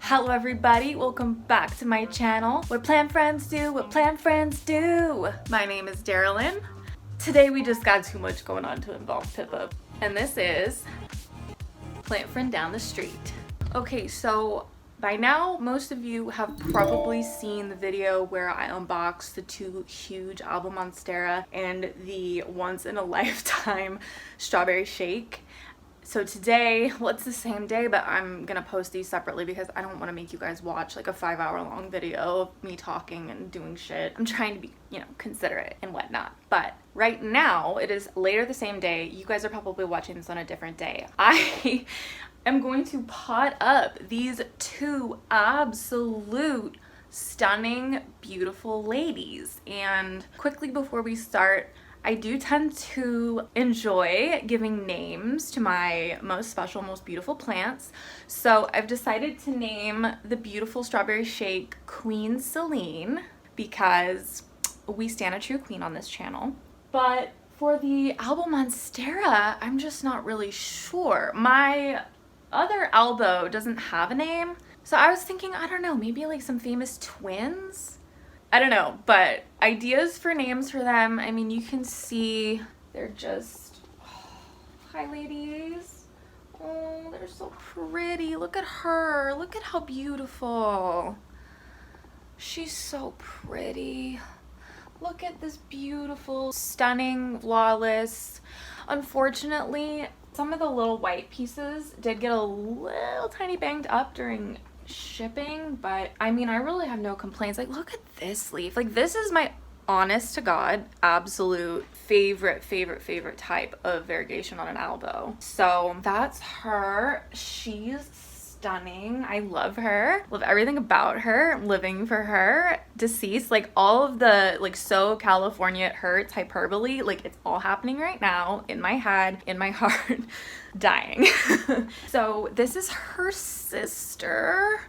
Hello everybody, welcome back to my channel. What plant friends do, what plant friends do. My name is Darylyn. Today we just got too much going on to involve Pippa. And this is plant friend down the street. Okay, so by now most of you have probably seen the video where I unboxed the two huge Albo monstera and the once in a lifetime strawberry shake. So today, well, it's the same day, but I'm gonna post these separately because I don't want to make you guys watch like a 5-hour long video of me talking and doing shit. I'm trying to be, considerate and whatnot. But right now, it is later the same day. You guys are probably watching this on a different day. I am going to pot up these two absolute stunning, beautiful ladies. And quickly before we start, I do tend to enjoy giving names to my most special, most beautiful plants. So I've decided to name the beautiful strawberry shake Queen Celine because we stand a true queen on this channel. But for the Albo monstera, I'm just not really sure. My other Albo doesn't have a name. So I was thinking, I don't know, maybe like some famous twins? I don't know, but ideas for names for them, I mean, you can see they're just, hi ladies. Oh, they're so pretty. Look at her. Look at how beautiful. She's so pretty. Look at this beautiful, stunning, flawless. Unfortunately, some of the little white pieces did get a little tiny banged up during shipping, but I mean, I really have no complaints. Like, look at this leaf. Like, this is my honest to God absolute favorite type of variegation on an Albo. So that's her. She's stunning. I love her. Love everything about her. Living for her. Deceased. Like, all of the like so California it hurts hyperbole, like it's all happening right now in my head, in my heart. Dying. So this is her sister.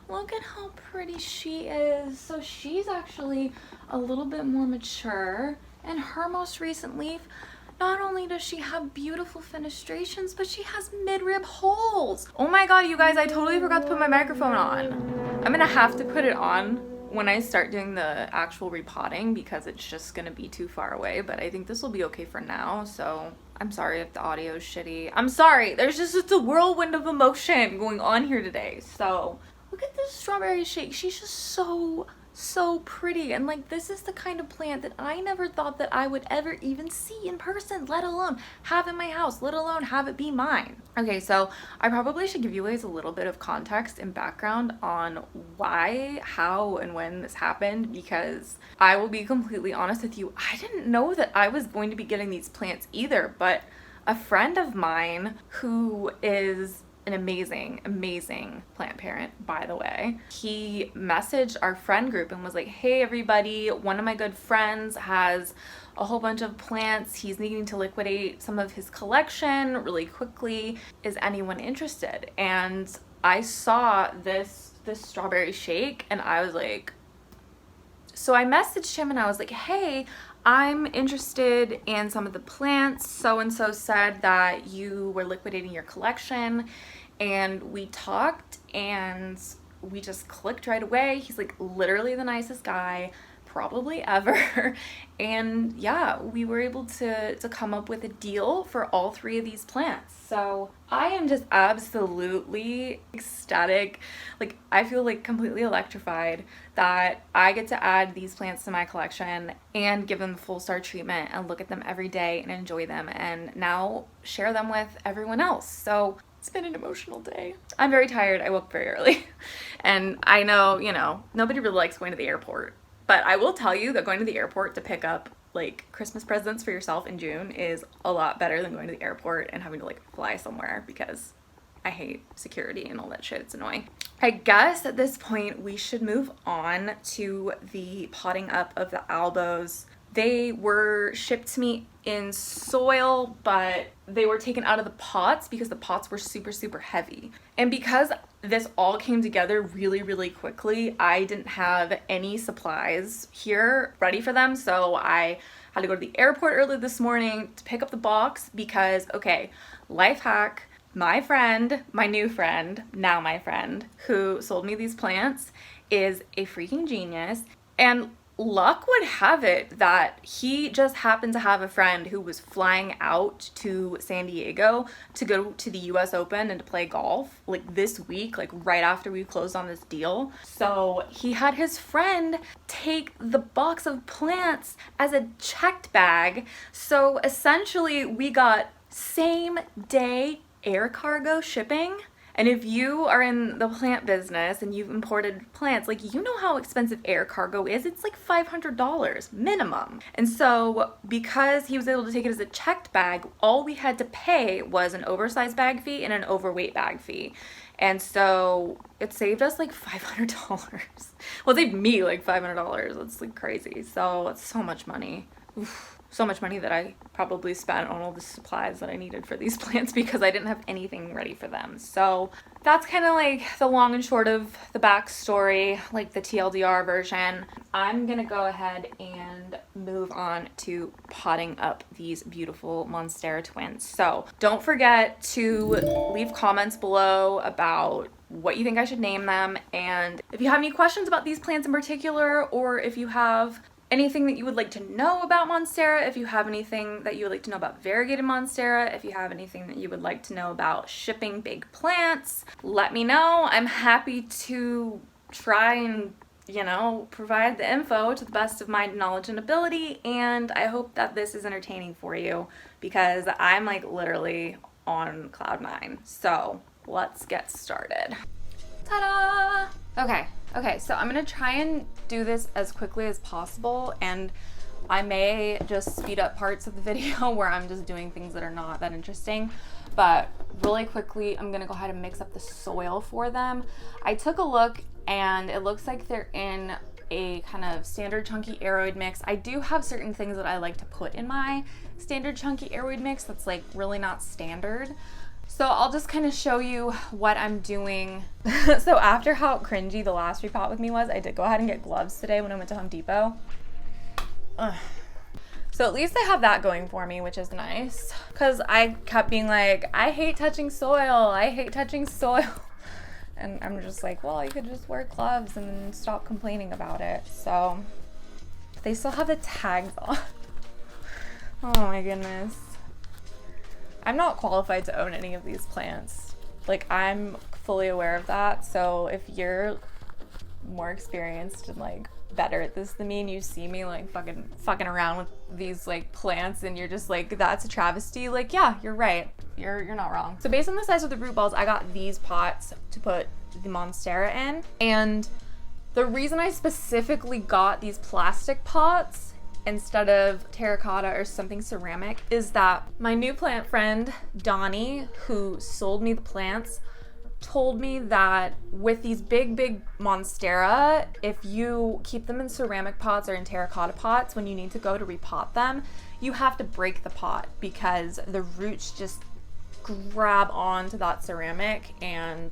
Look at how pretty she is. So she's actually a little bit more mature, and her most recent leaf, not only does she have beautiful fenestrations, but she has midrib holes. Oh my god, you guys, I totally forgot to put my microphone on. I'm gonna have to put it on when I start doing the actual repotting because it's just gonna be too far away, but I think this will be okay for now. So I'm sorry if the audio is shitty. I'm sorry. There's just it's a whirlwind of emotion going on here today. So look at this strawberry shake. She's just so pretty. And like, this is the kind of plant that I never thought that I would ever even see in person, let alone have in my house, let alone have it be mine. Okay, so I probably should give you guys a little bit of context and background on why, how, and when this happened, because I will be completely honest with you, I didn't know that I was going to be getting these plants either, but a friend of mine who is an amazing plant parent, by the way. He messaged our friend group and was like, hey everybody, one of my good friends has a whole bunch of plants. He's needing to liquidate some of his collection really quickly. Is anyone interested? And I saw this strawberry shake and I was like, so I messaged him and I was like, hey, I'm interested in some of the plants. So-and-so said that you were liquidating your collection, and we talked and we just clicked right away. He's like literally the nicest guy probably ever. And yeah, we were able to come up with a deal for all three of these plants. So I am just absolutely ecstatic. Like, I feel like completely electrified that I get to add these plants to my collection and give them the full star treatment and look at them every day and enjoy them and now share them with everyone else. So it's been an emotional day. I'm very tired. I woke up very early. And I know, nobody really likes going to the airport. But I will tell you that going to the airport to pick up like Christmas presents for yourself in June is a lot better than going to the airport and having to like fly somewhere, because I hate security and all that shit. It's annoying. I guess at this point we should move on to the potting up of the Albos. They were shipped to me in soil, but they were taken out of the pots because the pots were super heavy. And because this all came together really quickly, I didn't have any supplies here ready for them. So I had to go to the airport early this morning to pick up the box because, okay, life hack, my friend, my new friend, now my friend, who sold me these plants is a freaking genius. And luck would have it that he just happened to have a friend who was flying out to San Diego to go to the US Open and to play golf like this week, like right after we closed on this deal. So he had his friend take the box of plants as a checked bag. So essentially we got same day air cargo shipping. And if you are in the plant business and you've imported plants, like, you know how expensive air cargo is. It's like $500 minimum. And so because he was able to take it as a checked bag, all we had to pay was an oversized bag fee and an overweight bag fee. And so it saved us like $500. Well, it saved me like $500. That's like crazy. So it's so much money. Oof. So much money that I probably spent on all the supplies that I needed for these plants because I didn't have anything ready for them. So that's kind of like the long and short of the backstory, like the TLDR version. I'm gonna go ahead and move on to potting up these beautiful monstera twins. So don't forget to leave comments below about what you think I should name them, and if you have any questions about these plants in particular, or if you have anything that you would like to know about monstera, if you have anything that you would like to know about variegated monstera, if you have anything that you would like to know about shipping big plants, let me know. I'm happy to try and, you know, provide the info to the best of my knowledge and ability, and I hope that this is entertaining for you because I'm like literally on cloud nine. So let's get started. Ta-da! Okay, so I'm gonna try and do this as quickly as possible, and I may just speed up parts of the video where I'm just doing things that are not that interesting, but really quickly, I'm gonna go ahead and mix up the soil for them. I took a look and it looks like they're in a kind of standard chunky aeroid mix. I do have certain things that I like to put in my standard chunky aeroid mix that's like really not standard. So I'll just kind of show you what I'm doing. So after how cringy the last repot with me was, I did go ahead and get gloves today when I went to Home Depot. Ugh. So at least I have that going for me, which is nice. Because I kept being like, I hate touching soil. I hate touching soil. And I'm just like, well, you could just wear gloves and stop complaining about it. So they still have the tags on. Oh my goodness. I'm not qualified to own any of these plants. Like, I'm fully aware of that. So if you're more experienced and like better at this than me, and you see me like fucking around with these like plants and you're just like, that's a travesty, like, yeah, you're right. You're not wrong. So based on the size of the root balls, I got these pots to put the monstera in. And the reason I specifically got these plastic pots instead of terracotta or something ceramic is that my new plant friend, Donnie, who sold me the plants, told me that with these big monstera, if you keep them in ceramic pots or in terracotta pots, when you need to go to repot them, you have to break the pot because the roots just grab onto that ceramic and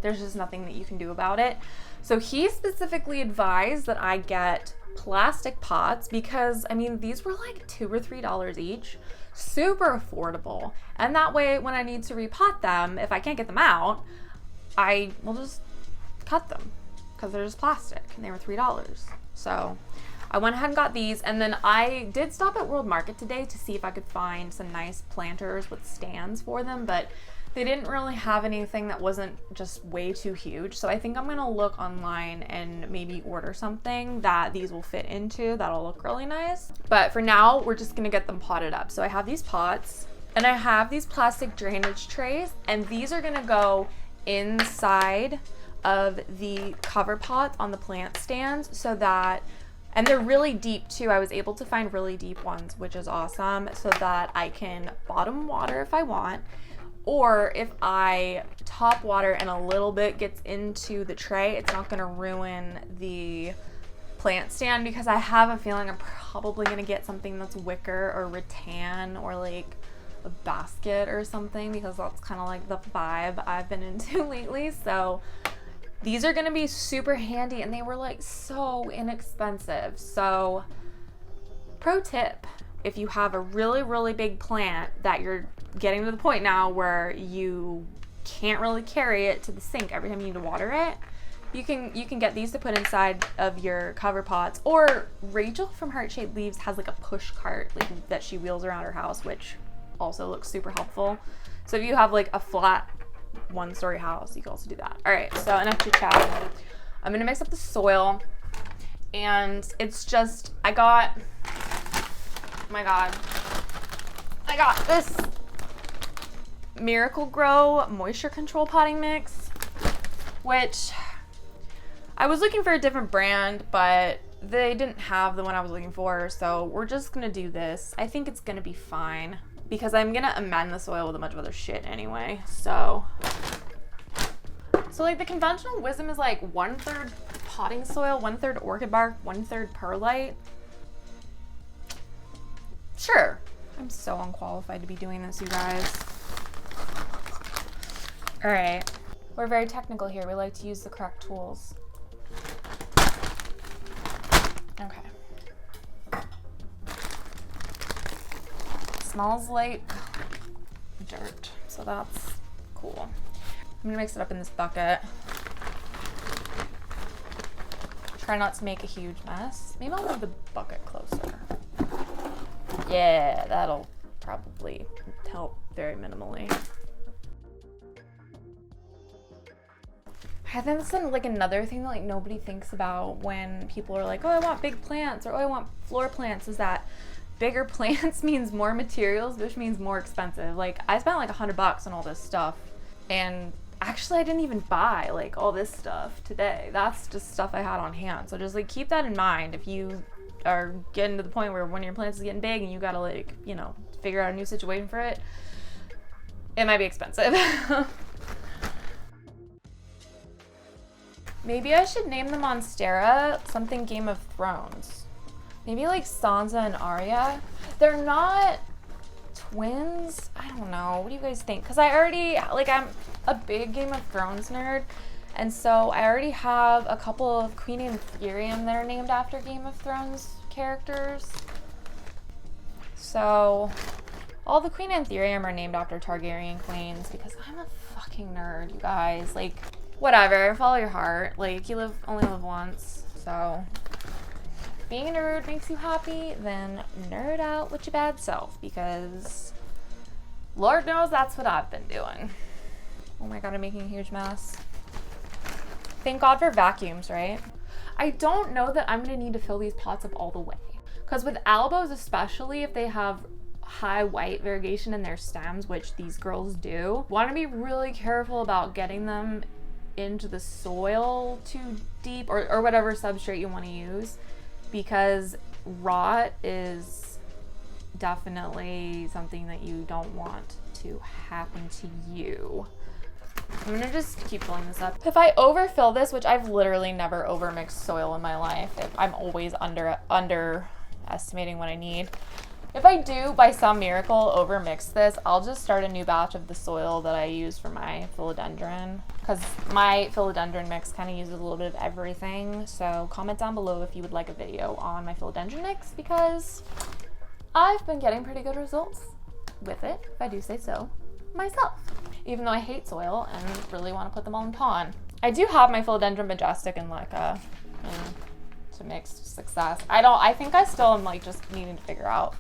there's just nothing that you can do about it. So he specifically advised that I get plastic pots because, I mean, these were like $2 or $3 each, super affordable. And that way, when I need to repot them, if I can't get them out, I will just cut them because they're just plastic and they were $3. So I went ahead and got these, and then I did stop at World Market today to see if I could find some nice planters with stands for them, but they didn't really have anything that wasn't just way too huge. So I think I'm gonna look online and maybe order something that these will fit into that'll look really nice. But for now, we're just gonna get them potted up. So I have these pots and I have these plastic drainage trays, and these are gonna go inside of the cover pot on the plant stands so that, and they're really deep too. I was able to find really deep ones, which is awesome, so that I can bottom water if I want. Or if I top water and a little bit gets into the tray, it's not gonna ruin the plant stand, because I have a feeling I'm probably gonna get something that's wicker or rattan or like a basket or something, because that's kind of like the vibe I've been into lately. So these are gonna be super handy, and they were like so inexpensive. So pro tip, if you have a really, really big plant that you're getting to the point now where you can't really carry it to the sink every time you need to water it, you can get these to put inside of your cover pots. Or Rachel from Heart Shaped Leaves has like a push cart like that she wheels around her house, which also looks super helpful. So if you have like a flat 1-story house, you can also do that. All right, so enough chit chat. I'm gonna mix up the soil, and it's just, oh my God, I got this Miracle Grow moisture control potting mix, which I was looking for a different brand, but they didn't have the one I was looking for, so we're just gonna do this. I think it's gonna be fine because I'm gonna amend the soil with a bunch of other shit anyway. So like the conventional wisdom is like 1/3 potting soil, 1/3 orchid bark, 1/3 perlite. Sure. I'm so unqualified to be doing this, you guys. All right. We're very technical here. We like to use the correct tools. Okay. Smells like dirt, so that's cool. I'm gonna mix it up in this bucket. Try not to make a huge mess. Maybe I'll move the bucket closer. Yeah, that'll probably help very minimally. I think that's like another thing that like nobody thinks about when people are like, oh, I want big plants, or oh, I want floor plants, is that bigger plants means more materials, which means more expensive. Like I spent like $100 on all this stuff, and actually I didn't even buy like all this stuff today. That's just stuff I had on hand. So just like keep that in mind if you are getting to the point where one of your plants is getting big and you gotta like, you know, figure out a new situation for it. It might be expensive. Maybe I should name the monstera something Game of Thrones. Maybe like Sansa and Arya. They're not twins. I don't know. What do you guys think? Because I already, like, I'm a big Game of Thrones nerd. And so I already have a couple of Queen and Ethereum that are named after Game of Thrones characters. So all the Queen and Ethereum are named after Targaryen queens because I'm a fucking nerd, you guys. Like, whatever, follow your heart. Like, you only live once. So being a nerd makes you happy, then nerd out with your bad self, because Lord knows that's what I've been doing. Oh my God, I'm making a huge mess. Thank God for vacuums, right? I don't know that I'm gonna need to fill these pots up all the way, because with albos, especially if they have high white variegation in their stems, which these girls do, want to be really careful about getting them into the soil too deep, or whatever substrate you want to use, because rot is definitely something that you don't want to happen to you. I'm gonna just keep filling this up. If I overfill this, which I've literally never overmixed soil in my life, I'm always underestimating what I need. If I do, by some miracle, overmix this, I'll just start a new batch of the soil that I use for my philodendron, because my philodendron mix kind of uses a little bit of everything. So comment down below if you would like a video on my philodendron mix, because I've been getting pretty good results with it, if I do say so myself, even though I hate soil and really want to put them all in pond. I do have my philodendron majestic and leca to mixed success. I think I still am like just needing to figure out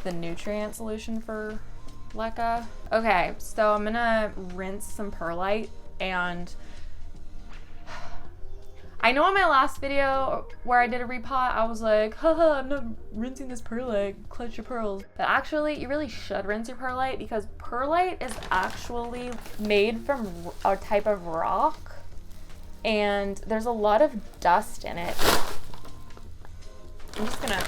the nutrient solution for leca. Okay, so I'm gonna rinse some perlite, and I know in my last video where I did a repot, I was like, haha, I'm not rinsing this perlite, clutch your pearls. But actually, you really should rinse your perlite, because perlite is actually made from a type of rock, and there's a lot of dust in it. I'm just gonna,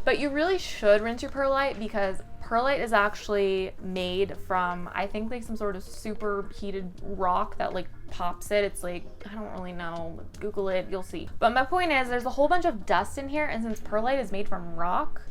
but you really should rinse your perlite, because perlite is actually made from, I think, like some sort of super heated rock that like pops it. It's like, I don't really know, Google it, you'll see. But my point is, there's a whole bunch of dust in here, and since perlite is made from rock,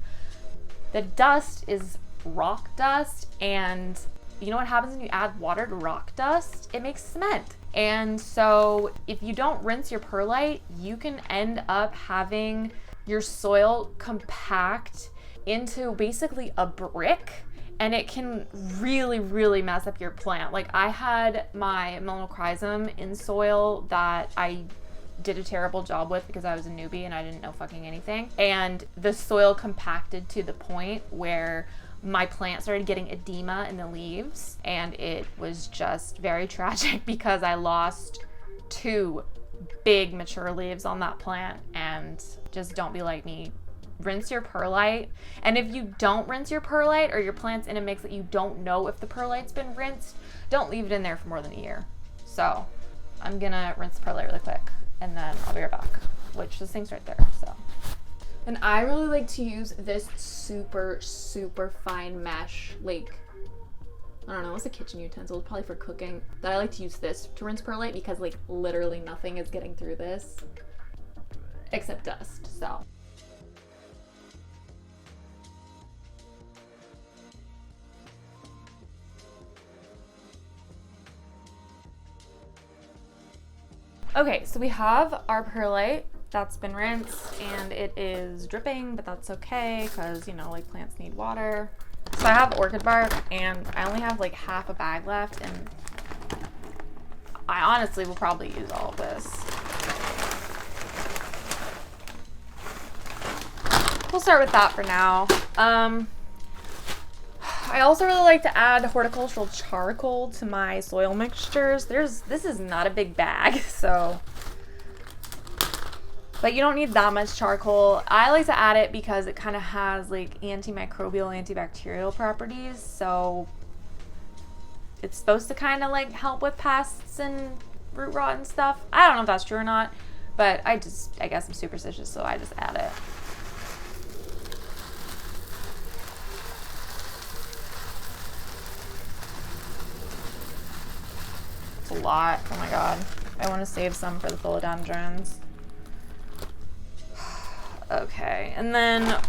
the dust is rock dust, and you know what happens when you add water to rock dust? It makes cement. And so if you don't rinse your perlite, you can end up having your soil compact into basically a brick, and it can really, really mess up your plant. Like I had my monochrysum in soil that I did a terrible job with because I was a newbie and I didn't know fucking anything. And the soil compacted to the point where my plant started getting edema in the leaves, and it was just very tragic because I lost 2 big mature leaves on that plant. And just don't be like me. Rinse your perlite, and if you don't rinse your perlite, or your plant's in a mix that you don't know if the perlite's been rinsed, don't leave it in there for more than a year. So I'm gonna rinse the perlite really quick and then I'll be right back, which this thing's right there. So, and I really like to use this super fine mesh, like I don't know, it's a kitchen utensil, probably for cooking, that I like to use this to rinse perlite because like literally nothing is getting through this except dust. So okay, so we have our perlite that's been rinsed and it is dripping, but that's okay because, you know, like plants need water. So I have orchid bark and I only have like half a bag left, and I honestly will probably use all of this. We'll start with that for now. I also really like to add horticultural charcoal to my soil mixtures. This is not a big bag, so, but you don't need that much charcoal. I like to add it because it kind of has like antimicrobial, antibacterial properties. So it's supposed to kind of like help with pests and root rot and stuff. I don't know if that's true or not, but I guess I'm superstitious, so I just add it. It's a lot. Oh my god. I want to save some for the philodendrons. Okay, and then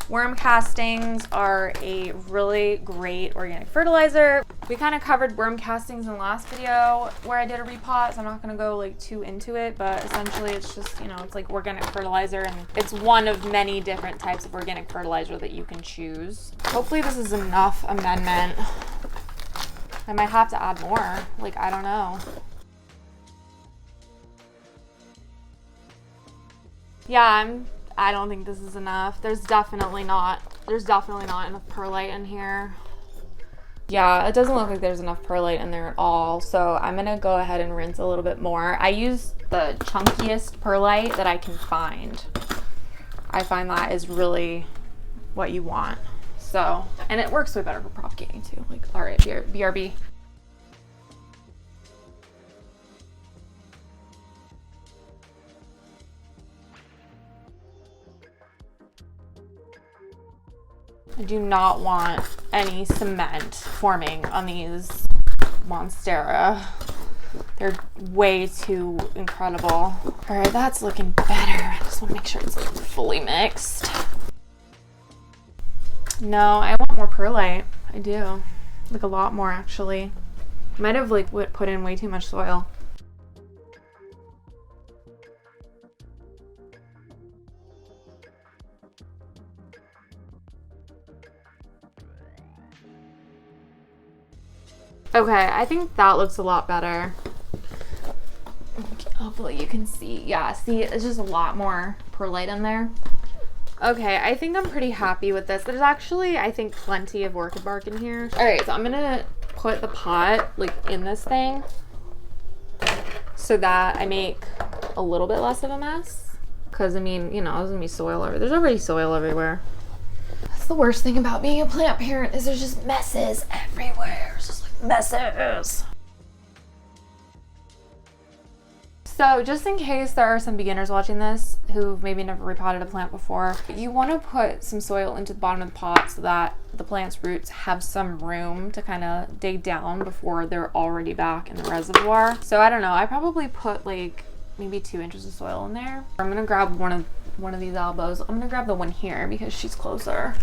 worm castings are a really great organic fertilizer. We kind of covered worm castings in the last video where I did a repot, so I'm not going to go like too into it, but essentially it's just, you know, it's like organic fertilizer, and it's one of many different types of organic fertilizer that you can choose. Hopefully this is enough amendment. I might have to add more, like, I don't know. Yeah, I don't think this is enough. There's definitely not enough perlite in here. Yeah, it doesn't look like there's enough perlite in there at all. So I'm gonna go ahead and rinse a little bit more. I use the chunkiest perlite that I can find. I find that is really what you want. So, and it works way better for propagating too. Like, all right, BRB. I do not want any cement forming on these monstera. They're way too incredible. All right, that's looking better. I just want to make sure it's like fully mixed. No, I want more perlite. I do. Like a lot more, actually. Might have like put in way too much soil. Okay, I think that looks a lot better. Hopefully you can see. Yeah, see, it's just a lot more perlite in there. Okay, I think I'm pretty happy with this. There's actually, I think, plenty of orchid bark in here. All right, so I'm gonna put the pot like in this thing so that I make a little bit less of a mess. Cause I mean, you know, there's gonna be soil there's already soil everywhere. That's the worst thing about being a plant parent, is there's just messes everywhere. It's just like messes. So just in case there are some beginners watching this who've maybe never repotted a plant before, you want to put some soil into the bottom of the pot so that the plant's roots have some room to kind of dig down before they're already back in the reservoir. So I don't know, I probably put like maybe 2 inches of soil in there. I'm gonna grab one of these albos. I'm gonna grab the one here because she's closer.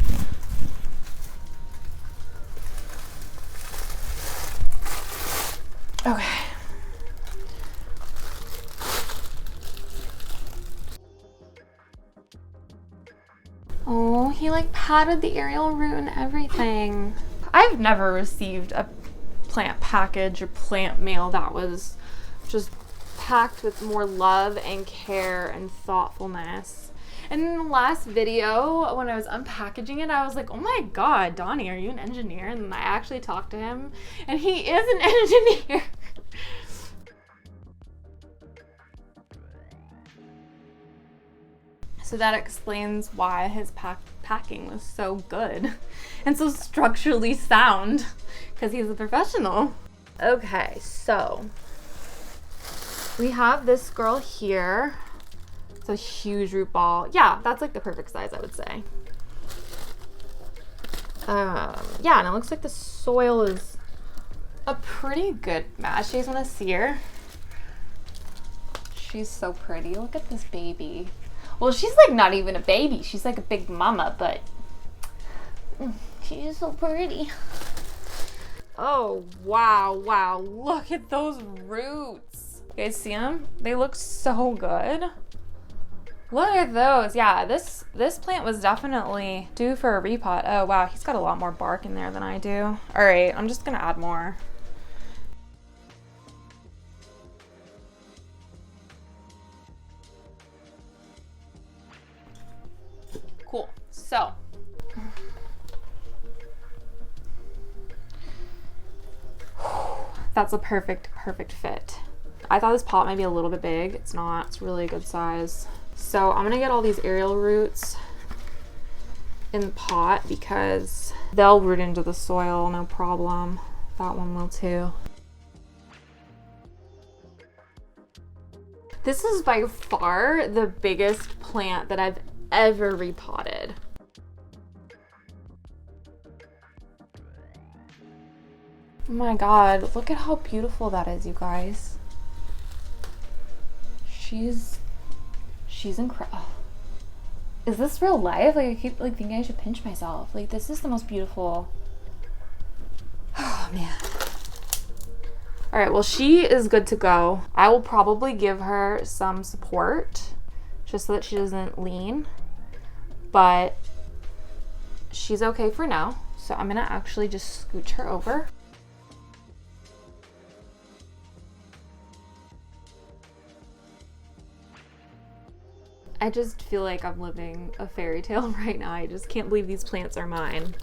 Okay. he like patted the aerial root and everything. I've never received a plant package or plant mail that was just packed with more love and care and thoughtfulness. And in the last video, when I was unpackaging it, I was like, oh my God, Donnie, are you an engineer? And then I actually talked to him, and he is an engineer. So that explains why his packing was so good and so structurally sound, because he's a professional. Okay, so we have this girl here. It's a huge root ball. Yeah, that's like the perfect size, I would say. Yeah, and it looks like the soil is a pretty good match. You guys want to see her? She's so pretty. Look at this baby. Well, she's like not even a baby. She's like a big mama, but she's so pretty. Oh, wow, wow. Look at those roots. You guys see them? They look so good. Look at those. Yeah, this plant was definitely due for a repot. Oh, wow. He's got a lot more bark in there than I do. All right, I'm just going to add more. Cool. So that's a perfect fit. I thought this pot might be a little bit big. It's not. It's really a good size. So I'm gonna get all these aerial roots in the pot because they'll root into the soil, no problem. That one will too. This is by far the biggest plant that I've ever repotted. Oh my God, look at how beautiful that is, you guys. She's incredible. Is this real life? Like, I keep like thinking I should pinch myself. Like, this is the most beautiful. Oh man. All right, well, she is good to go. I will probably give her some support just so that she doesn't lean, but she's okay for now. So I'm gonna actually just scooch her over. I just feel like I'm living a fairy tale right now. I just can't believe these plants are mine.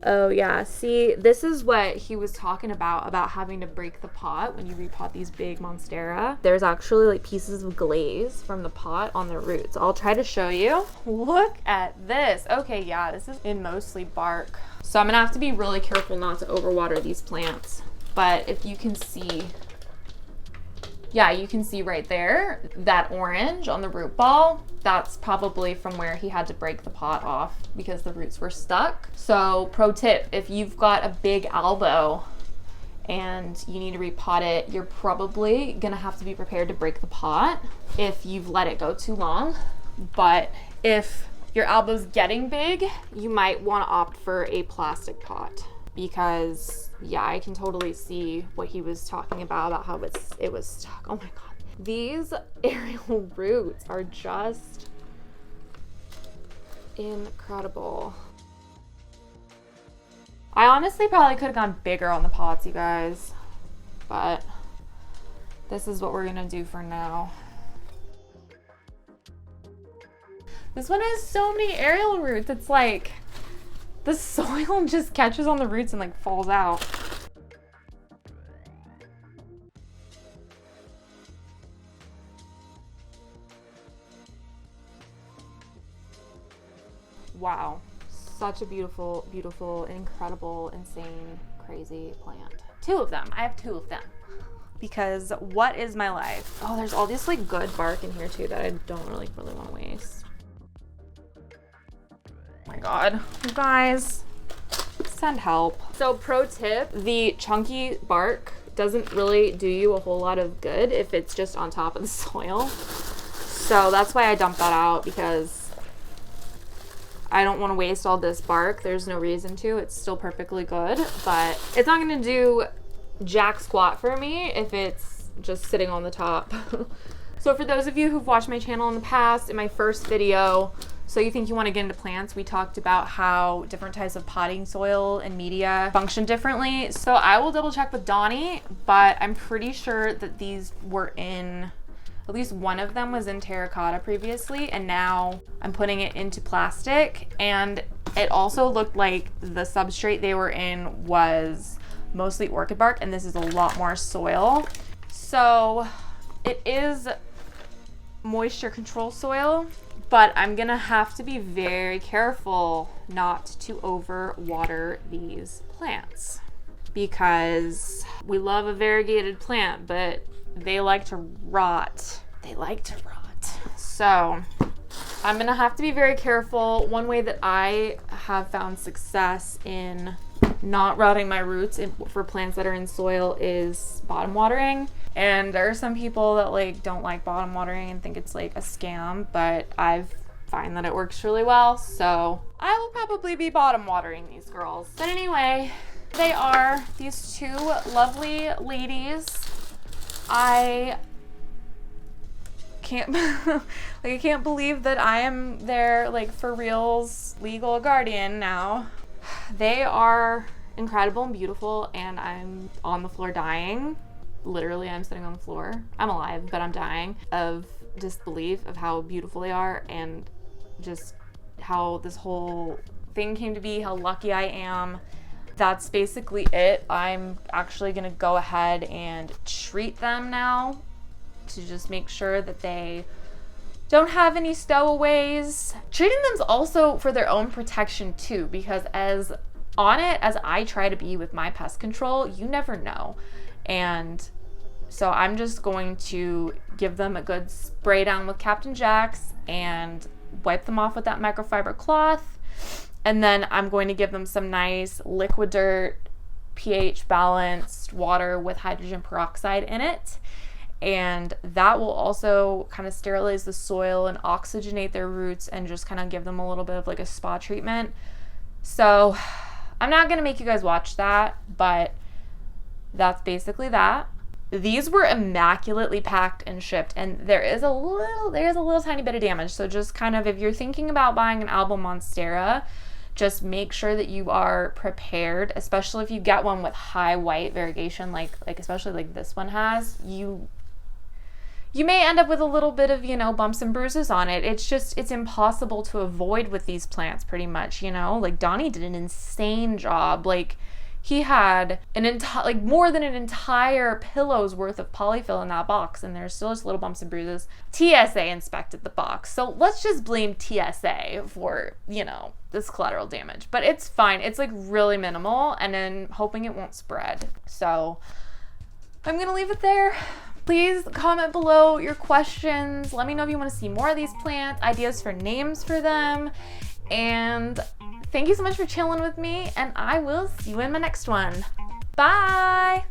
Oh yeah, see, this is what he was talking about having to break the pot when you repot these big monstera. There's actually like pieces of glaze from the pot on the roots. I'll try to show you. Look at this. Okay, yeah, this is in mostly bark. So I'm gonna have to be really careful not to overwater these plants. But if you can see, yeah, you can see right there, that orange on the root ball, that's probably from where he had to break the pot off because the roots were stuck. So pro tip, if you've got a big albo and you need to repot it, you're probably gonna have to be prepared to break the pot if you've let it go too long. But if your albo's getting big, you might wanna opt for a plastic pot because yeah, I can totally see what he was talking about how it was stuck. Oh my God. These aerial roots are just incredible. I honestly probably could have gone bigger on the pots, you guys, but this is what we're gonna do for now. This one has so many aerial roots. It's like the soil just catches on the roots and like falls out. Wow, such a beautiful, beautiful, incredible, insane, crazy plant. Two of them. I have two of them. Because what is my life? Oh, there's all this like good bark in here too that I don't really want to waste. Oh my God, you guys, send help. So pro tip, the chunky bark doesn't really do you a whole lot of good if it's just on top of the soil. So that's why I dumped that out, because I don't want to waste all this bark. There's no reason to. It's still perfectly good, but it's not going to do jack squat for me if it's just sitting on the top. So for those of you who've watched my channel in the past, in my first video, So you think you want to get into plants? We talked about how different types of potting soil and media function differently. So I will double check with Donnie, but I'm pretty sure that these were in, at least one of them was in terracotta previously, and now I'm putting it into plastic. And it also looked like the substrate they were in was mostly orchid bark, and this is a lot more soil. So it is moisture control soil, but I'm gonna have to be very careful not to over water these plants, because we love a variegated plant, but they like to rot. They like to rot. So I'm gonna have to be very careful. One way that I have found success in not rotting my roots for plants that are in soil is bottom watering. And there are some people that like don't like bottom watering and think it's like a scam, but I've find that it works really well. So I will probably be bottom watering these girls. But anyway, they are these two lovely ladies. I can't like I can't believe that I am their like for reals legal guardian now. They are incredible and beautiful, and I'm on the floor dying. Literally, I'm sitting on the floor. I'm alive, but I'm dying of disbelief of how beautiful they are, and just how this whole thing came to be, how lucky I am. That's basically it. I'm actually gonna go ahead and treat them now to just make sure that they don't have any stowaways. Treating them's also for their own protection too, because as on it as I try to be with my pest control, you never know. And so I'm just going to give them a good spray down with Captain Jack's and wipe them off with that microfiber cloth. And then I'm going to give them some nice liquid dirt, pH balanced water with hydrogen peroxide in it. And that will also kind of sterilize the soil and oxygenate their roots and just kind of give them a little bit of like a spa treatment. So I'm not going to make you guys watch that, but that's basically that. These were immaculately packed and shipped, and there's a little tiny bit of damage. So just kind of, if you're thinking about buying an Albo monstera, just make sure that you are prepared, especially if you get one with high white variegation, like especially like this one has. You may end up with a little bit of, bumps and bruises on it. It's impossible to avoid with these plants pretty much, Like Donnie did an insane job. Like he had more than an entire pillow's worth of polyfill in that box, and there's still just little bumps and bruises. TSA inspected the box. So let's just blame TSA for, this collateral damage. But it's fine. It's like really minimal, and then hoping it won't spread. So I'm going to leave it there. Please comment below your questions. Let me know if you want to see more of these plants, ideas for names for them. And thank you so much for chilling with me, and I will see you in my next one. Bye!